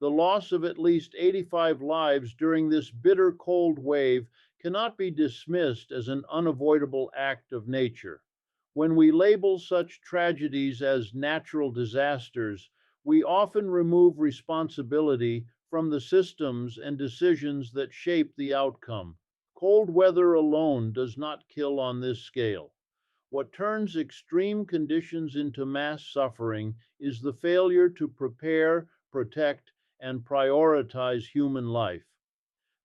The loss of at least 85 lives during this bitter cold wave cannot be dismissed as an unavoidable act of nature. When we label such tragedies as natural disasters, we often remove responsibility from the systems and decisions that shape the outcome. Cold weather alone does not kill on this scale. What turns extreme conditions into mass suffering is the failure to prepare, protect, and prioritize human life.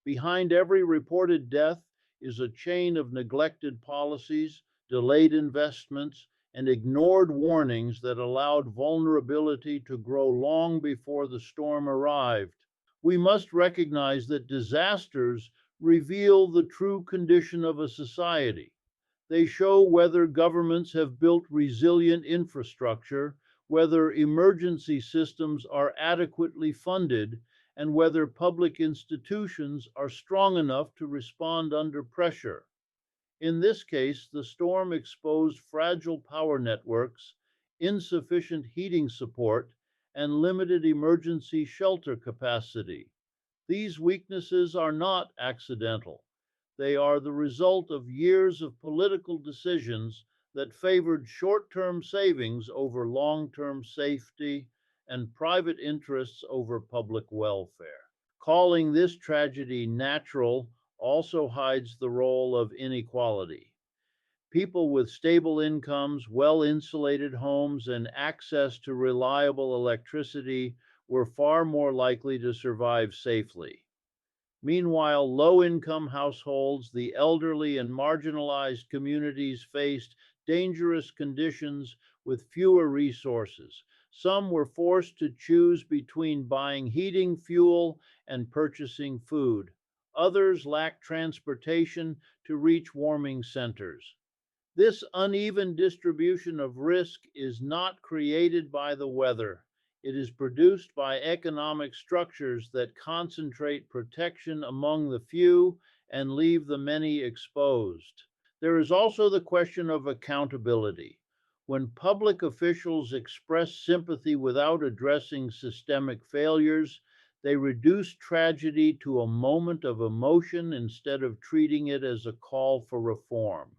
Behind every reported death is a chain of neglected policies, delayed investments, and ignored warnings that allowed vulnerability to grow long before the storm arrived. We must recognize that disasters reveal the true condition of a society. They show whether governments have built resilient infrastructure, whether emergency systems are adequately funded, and whether public institutions are strong enough to respond under pressure. In this case, the storm exposed fragile power networks, insufficient heating support, and limited emergency shelter capacity. These weaknesses are not accidental. They are the result of years of political decisions that favored short term savings over long term safety and private interests over public welfare. Calling this tragedy natural also hides the role of inequality. People with stable incomes, well insulated homes, and access to reliable electricity were far more likely to survive safely. Meanwhile, low income households, the elderly, and marginalized communities faced dangerous conditions with fewer resources. Some were forced to choose between buying heating fuel and purchasing food. Others lacked transportation to reach warming centers. This uneven distribution of risk is not created by the weather. It is produced by economic structures that concentrate protection among the few and leave the many exposed. There is also the question of accountability. When public officials express sympathy without addressing systemic failures, they reduce tragedy to a moment of emotion instead of treating it as a call for reform.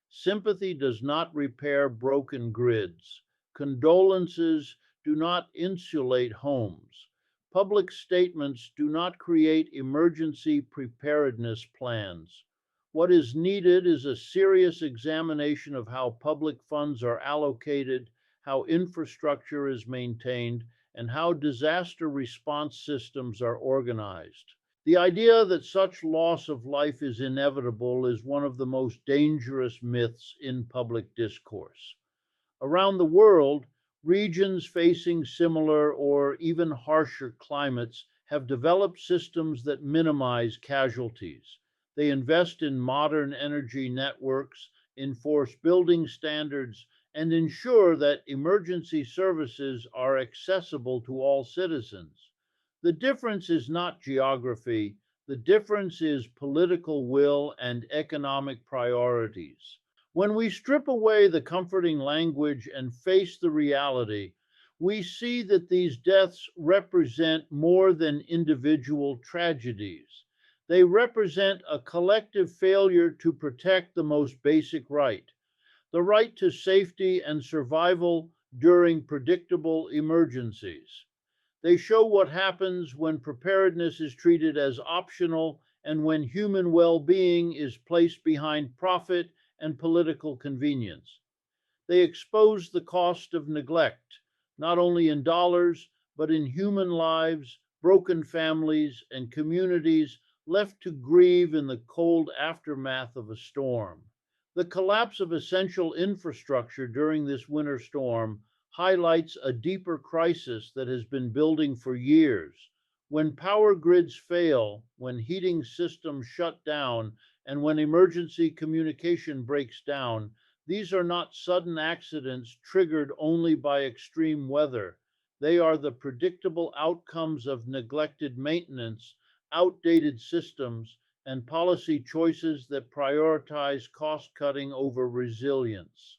Sympathy does not repair broken grids. Condolences do not insulate homes. Public statements do not create emergency preparedness plans. What is needed is a serious examination of how public funds are allocated, how infrastructure is maintained, and how disaster response systems are organized. The idea that such loss of life is inevitable is one of the most dangerous myths in public discourse. Around the world, regions facing similar or even harsher climates have developed systems that minimize casualties. They invest in modern energy networks, enforce building standards, and ensure that emergency services are accessible to all citizens. The difference is not geography, the difference is political will and economic priorities. When we strip away the comforting language and face the reality, we see that these deaths represent more than individual tragedies. They represent a collective failure to protect the most basic right, the right to safety and survival during predictable emergencies. They show what happens when preparedness is treated as optional and when human well being is placed behind profit and political convenience. They expose the cost of neglect, not only in dollars, but in human lives, broken families, and communities left to grieve in the cold aftermath of a storm. The collapse of essential infrastructure during this winter storm highlights a deeper crisis that has been building for years. When power grids fail, when heating systems shut down, and when emergency communication breaks down, these are not sudden accidents triggered only by extreme weather. They are the predictable outcomes of neglected maintenance, outdated systems, and policy choices that prioritize cost cutting over resilience.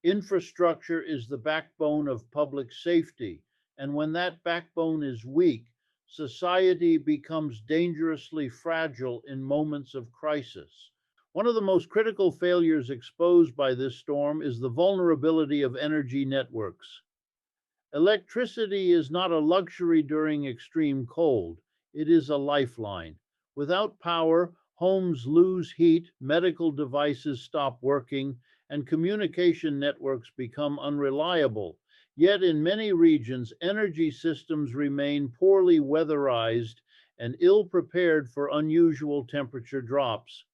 Infrastructure is the backbone of public safety, and when that backbone is weak, society becomes dangerously fragile in moments of crisis. One of the most critical failures exposed by this storm is the vulnerability of energy networks. Electricity is not a luxury during extreme cold, it is a lifeline. Without power, homes lose heat, medical devices stop working, and communication networks become unreliable. Yet in many regions, energy systems remain poorly weatherized and ill prepared for unusual temperature drops.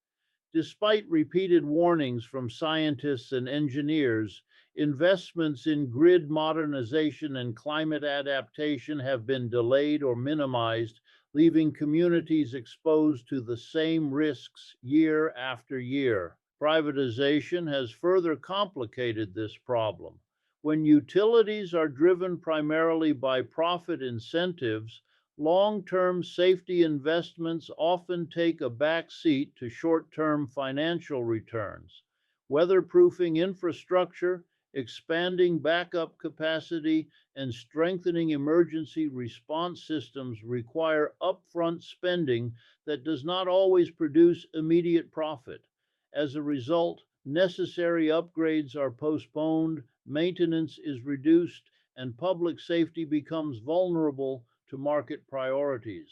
Despite repeated warnings from scientists and engineers, investments in grid modernization and climate adaptation have been delayed or minimized, leaving communities exposed to the same risks year after year. Privatization has further complicated this problem. When utilities are driven primarily by profit incentives, long-term safety investments often take a back seat to short-term financial returns. Weatherproofing infrastructure, expanding backup capacity, and strengthening emergency response systems require upfront spending that does not always produce immediate profit. As a result, necessary upgrades are postponed, maintenance is reduced, and public safety becomes vulnerable to market priorities.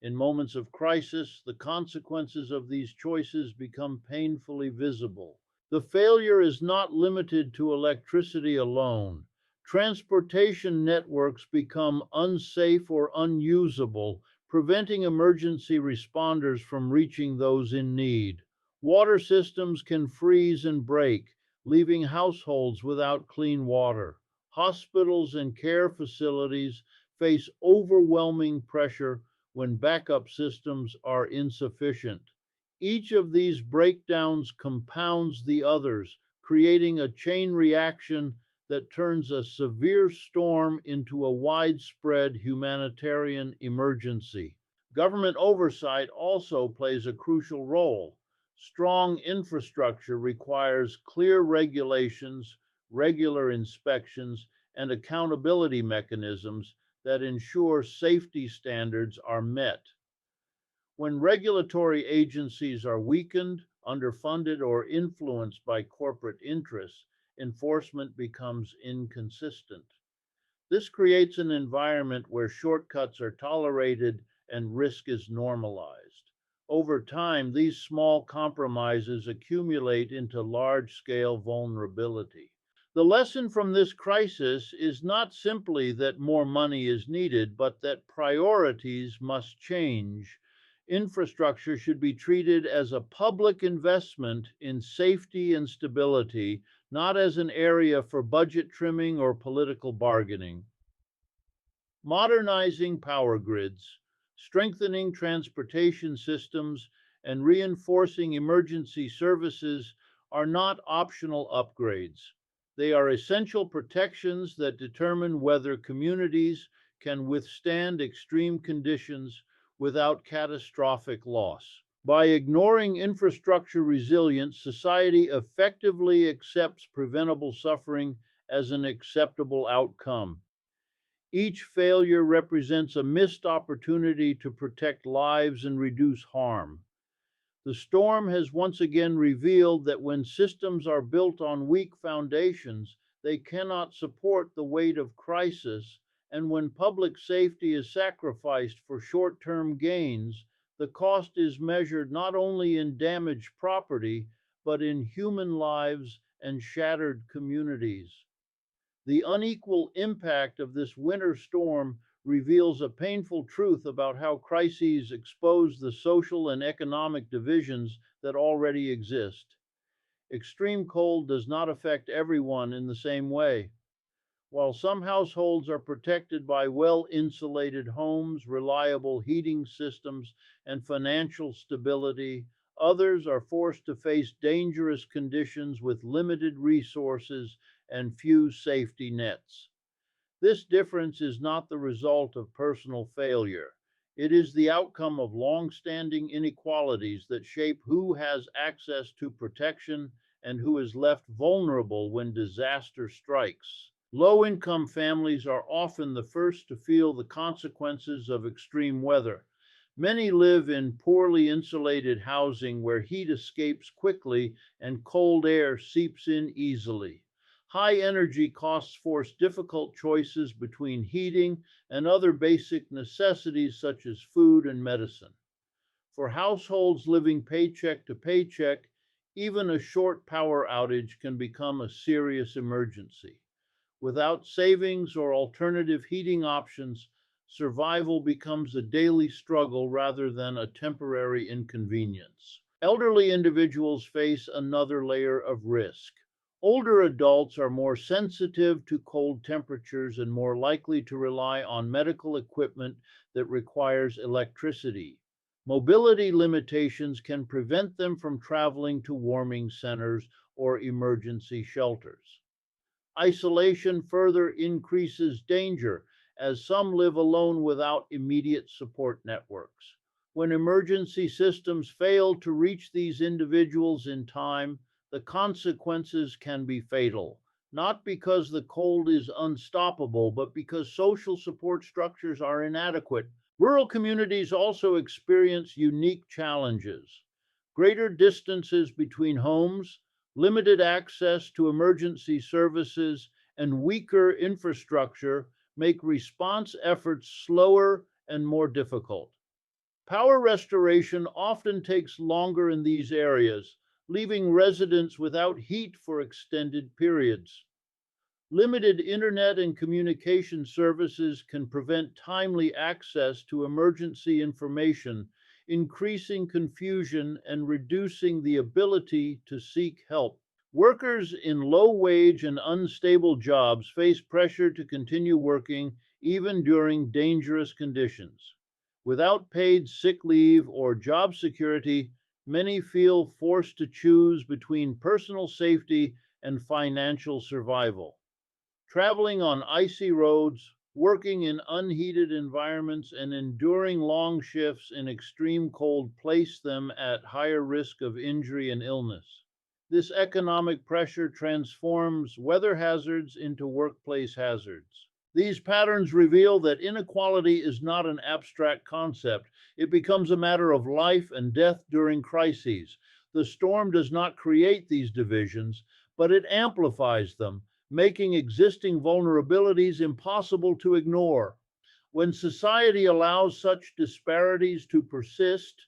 In moments of crisis, the consequences of these choices become painfully visible. The failure is not limited to electricity alone. Transportation networks become unsafe or unusable, preventing emergency responders from reaching those in need. Water systems can freeze and break, leaving households without clean water. Hospitals and care facilities face overwhelming pressure when backup systems are insufficient. Each of these breakdowns compounds the others, creating a chain reaction that turns a severe storm into a widespread humanitarian emergency. Government oversight also plays a crucial role. Strong infrastructure requires clear regulations, regular inspections, and accountability mechanisms that ensure safety standards are met. When regulatory agencies are weakened, underfunded, or influenced by corporate interests, enforcement becomes inconsistent. This creates an environment where shortcuts are tolerated and risk is normalized. Over time, these small compromises accumulate into large scale vulnerability. The lesson from this crisis is not simply that more money is needed, but that priorities must change. Infrastructure should be treated as a public investment in safety and stability, not as an area for budget trimming or political bargaining. Modernizing power grids, strengthening transportation systems, and reinforcing emergency services are not optional upgrades. They are essential protections that determine whether communities can withstand extreme conditions without catastrophic loss. By ignoring infrastructure resilience, society effectively accepts preventable suffering as an acceptable outcome. Each failure represents a missed opportunity to protect lives and reduce harm. The storm has once again revealed that when systems are built on weak foundations, they cannot support the weight of crisis, and when public safety is sacrificed for short term gains, the cost is measured not only in damaged property, but in human lives and shattered communities. The unequal impact of this winter storm reveals a painful truth about how crises expose the social and economic divisions that already exist. Extreme cold does not affect everyone in the same way. While some households are protected by well insulated homes, reliable heating systems, and financial stability, others are forced to face dangerous conditions with limited resources and few safety nets. This difference is not the result of personal failure. It is the outcome of long-standing inequalities that shape who has access to protection and who is left vulnerable when disaster strikes. Low income families are often the first to feel the consequences of extreme weather. Many live in poorly insulated housing where heat escapes quickly and cold air seeps in easily. High energy costs force difficult choices between heating and other basic necessities such as food and medicine. For households living paycheck to paycheck, even a short power outage can become a serious emergency. Without savings or alternative heating options, survival becomes a daily struggle rather than a temporary inconvenience. Elderly individuals face another layer of risk. Older adults are more sensitive to cold temperatures and more likely to rely on medical equipment that requires electricity. Mobility limitations can prevent them from traveling to warming centers or emergency shelters. Isolation further increases danger as some live alone without immediate support networks. When emergency systems fail to reach these individuals in time, the consequences can be fatal, not because the cold is unstoppable, but because social support structures are inadequate. Rural communities also experience unique challenges. Greater distances between homes, limited access to emergency services, and weaker infrastructure make response efforts slower and more difficult. Power restoration often takes longer in these areas, leaving residents without heat for extended periods. Limited internet and communication services can prevent timely access to emergency information, increasing confusion and reducing the ability to seek help. Workers in low wage and unstable jobs face pressure to continue working even during dangerous conditions. Without paid sick leave or job security, many feel forced to choose between personal safety and financial survival. Traveling on icy roads, working in unheated environments, and enduring long shifts in extreme cold place them at higher risk of injury and illness. This economic pressure transforms weather hazards into workplace hazards. These patterns reveal that inequality is not an abstract concept. It becomes a matter of life and death during crises. The storm does not create these divisions, but it amplifies them, making existing vulnerabilities impossible to ignore. When society allows such disparities to persist,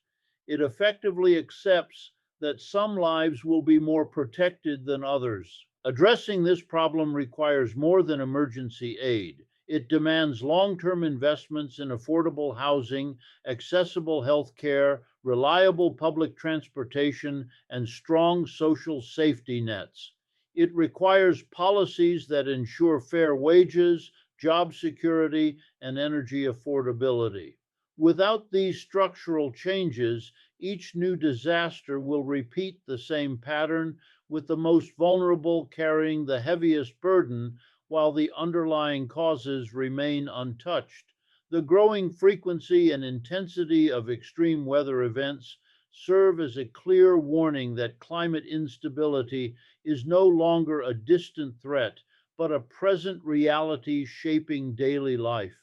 it effectively accepts that some lives will be more protected than others. Addressing this problem requires more than emergency aid. It demands long term investments in affordable housing, accessible health care, reliable public transportation, and strong social safety nets. It requires policies that ensure fair wages, job security, and energy affordability. Without these structural changes, each new disaster will repeat the same pattern, with the most vulnerable carrying the heaviest burden while the underlying causes remain untouched. The growing frequency and intensity of extreme weather events serve as a clear warning that climate instability is no longer a distant threat, but a present reality shaping daily life.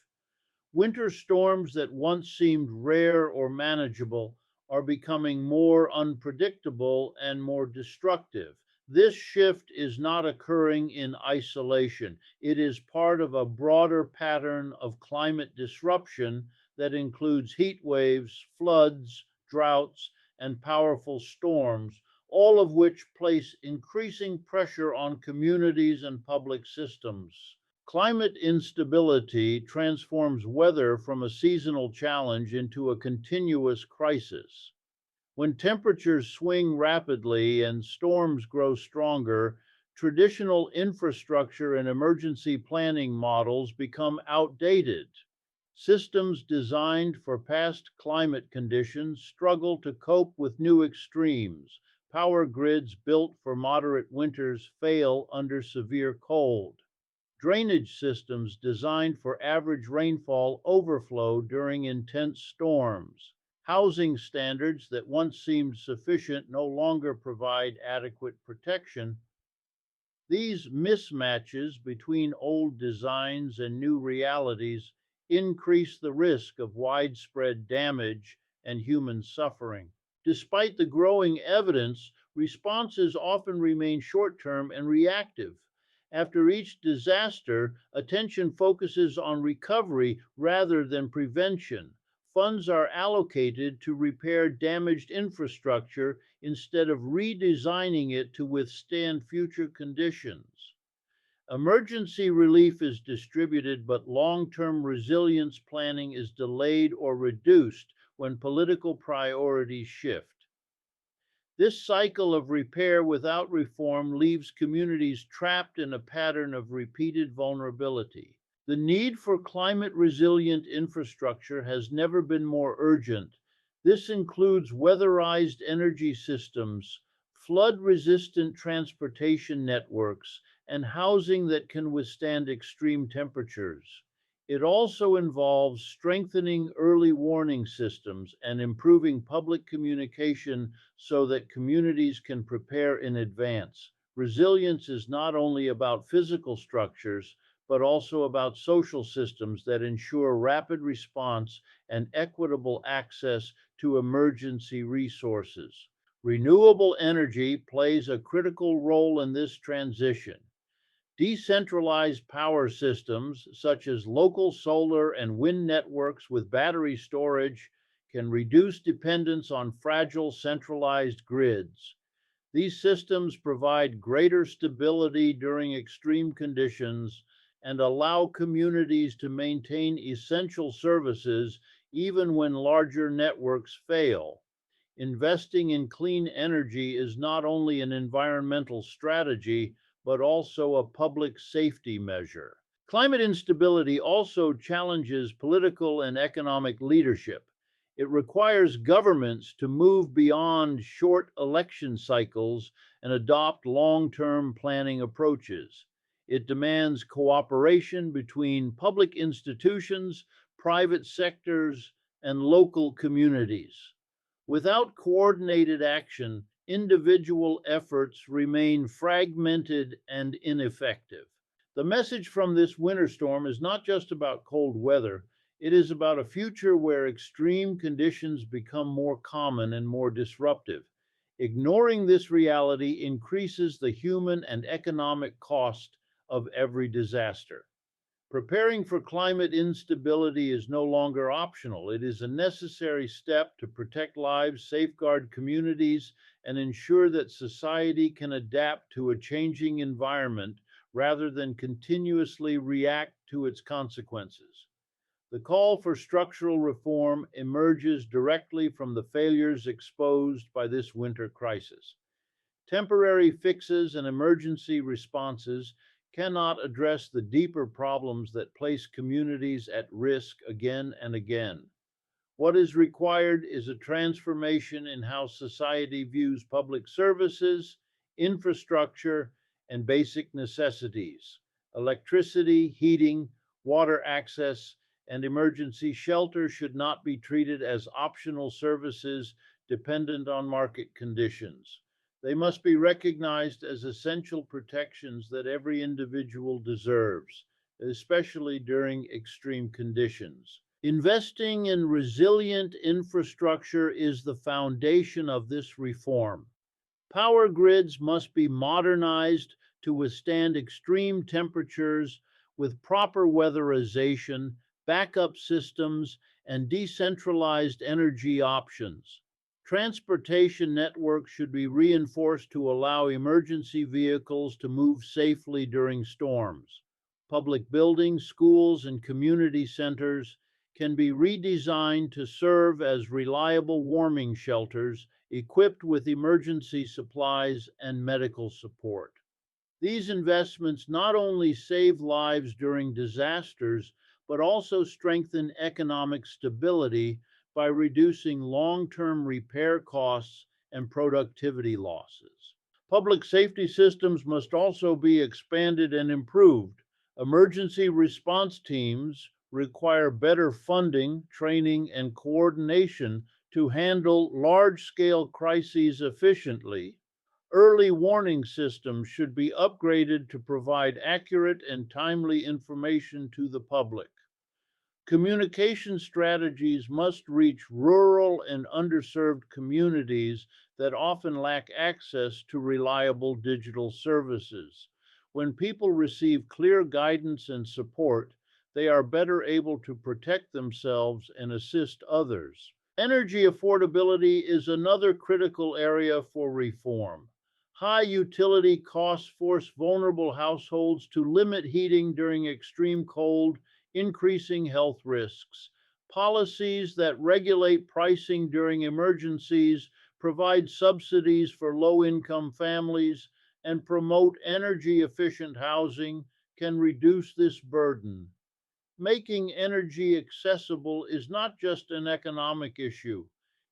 Winter storms that once seemed rare or manageable are becoming more unpredictable and more destructive. This shift is not occurring in isolation. It is part of a broader pattern of climate disruption that includes heat waves, floods, droughts, and powerful storms, all of which place increasing pressure on communities and public systems. Climate instability transforms weather from a seasonal challenge into a continuous crisis. When temperatures swing rapidly and storms grow stronger, traditional infrastructure and emergency planning models become outdated. Systems designed for past climate conditions struggle to cope with new extremes. Power grids built for moderate winters fail under severe cold. Drainage systems designed for average rainfall overflow during intense storms. Housing standards that once seemed sufficient no longer provide adequate protection. These mismatches between old designs and new realities increase the risk of widespread damage and human suffering. Despite the growing evidence, responses often remain short term and reactive. After each disaster, attention focuses on recovery rather than prevention. Funds are allocated to repair damaged infrastructure instead of redesigning it to withstand future conditions. Emergency relief is distributed, but long term resilience planning is delayed or reduced when political priorities shift. This cycle of repair without reform leaves communities trapped in a pattern of repeated vulnerability. The need for climate resilient infrastructure has never been more urgent. This includes weatherized energy systems, flood resistant transportation networks, and housing that can withstand extreme temperatures. It also involves strengthening early warning systems and improving public communication so that communities can prepare in advance. Resilience is not only about physical structures, but also about social systems that ensure rapid response and equitable access to emergency resources. Renewable energy plays a critical role in this transition. Decentralized power systems, such as local solar and wind networks with battery storage, can reduce dependence on fragile centralized grids. These systems provide greater stability during extreme conditions and allow communities to maintain essential services even when larger networks fail. Investing in clean energy is not only an environmental strategy, but also a public safety measure. Climate instability also challenges political and economic leadership. It requires governments to move beyond short election cycles and adopt long term planning approaches. It demands cooperation between public institutions, private sectors, and local communities. Without coordinated action, individual efforts remain fragmented and ineffective. The message from this winter storm is not just about cold weather, it is about a future where extreme conditions become more common and more disruptive. Ignoring this reality increases the human and economic cost of every disaster. Preparing for climate instability is no longer optional. It is a necessary step to protect lives, safeguard communities, and ensure that society can adapt to a changing environment rather than continuously react to its consequences. The call for structural reform emerges directly from the failures exposed by this winter crisis. Temporary fixes and emergency responses cannot address the deeper problems that place communities at risk again and again. What is required is a transformation in how society views public services, infrastructure, and basic necessities. Electricity, heating, water access, and emergency shelter should not be treated as optional services dependent on market conditions. They must be recognized as essential protections that every individual deserves, especially during extreme conditions. Investing in resilient infrastructure is the foundation of this reform. Power grids must be modernized to withstand extreme temperatures with proper weatherization, backup systems, and decentralized energy options. Transportation networks should be reinforced to allow emergency vehicles to move safely during storms. Public buildings, schools, and community centers can be redesigned to serve as reliable warming shelters equipped with emergency supplies and medical support. These investments not only save lives during disasters, but also strengthen economic stability by reducing long term repair costs and productivity losses. Public safety systems must also be expanded and improved. Emergency response teams require better funding, training, and coordination to handle large scale crises efficiently. Early warning systems should be upgraded to provide accurate and timely information to the public. Communication strategies must reach rural and underserved communities that often lack access to reliable digital services. When people receive clear guidance and support, they are better able to protect themselves and assist others. Energy affordability is another critical area for reform. High utility costs force vulnerable households to limit heating during extreme cold, increasing health risks. Policies that regulate pricing during emergencies, provide subsidies for low income families, and promote energy efficient housing can reduce this burden. Making energy accessible is not just an economic issue,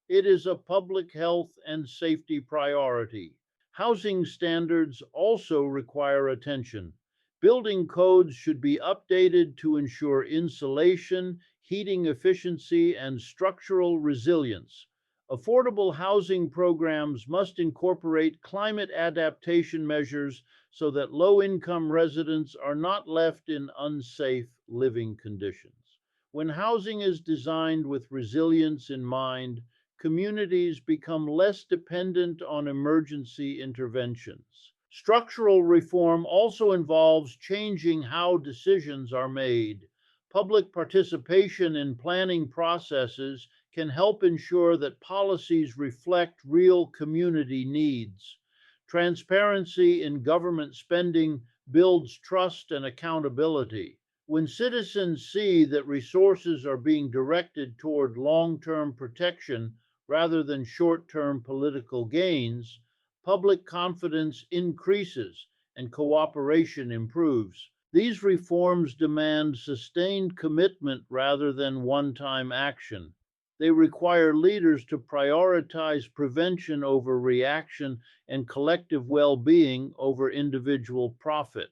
it is a public health and safety priority. Housing standards also require attention. Building codes should be updated to ensure insulation, heating efficiency, and structural resilience. Affordable housing programs must incorporate climate adaptation measures so that low income residents are not left in unsafe living conditions. When housing is designed with resilience in mind, communities become less dependent on emergency interventions. Structural reform also involves changing how decisions are made. Public participation in planning processes can help ensure that policies reflect real community needs. Transparency in government spending builds trust and accountability. When citizens see that resources are being directed toward long term protection rather than short term political gains, public confidence increases and cooperation improves. These reforms demand sustained commitment rather than one time action. They require leaders to prioritize prevention over reaction and collective well being over individual profit.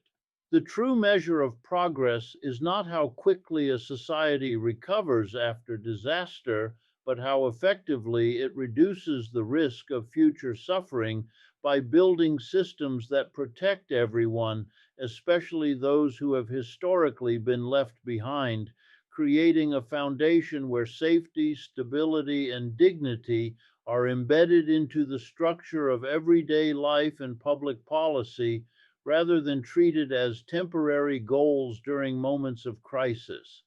The true measure of progress is not how quickly a society recovers after disaster, but how effectively it reduces the risk of future suffering by building systems that protect everyone, especially those who have historically been left behind, creating a foundation where safety, stability, and dignity are embedded into the structure of everyday life and public policy rather than treated as temporary goals during moments of crisis.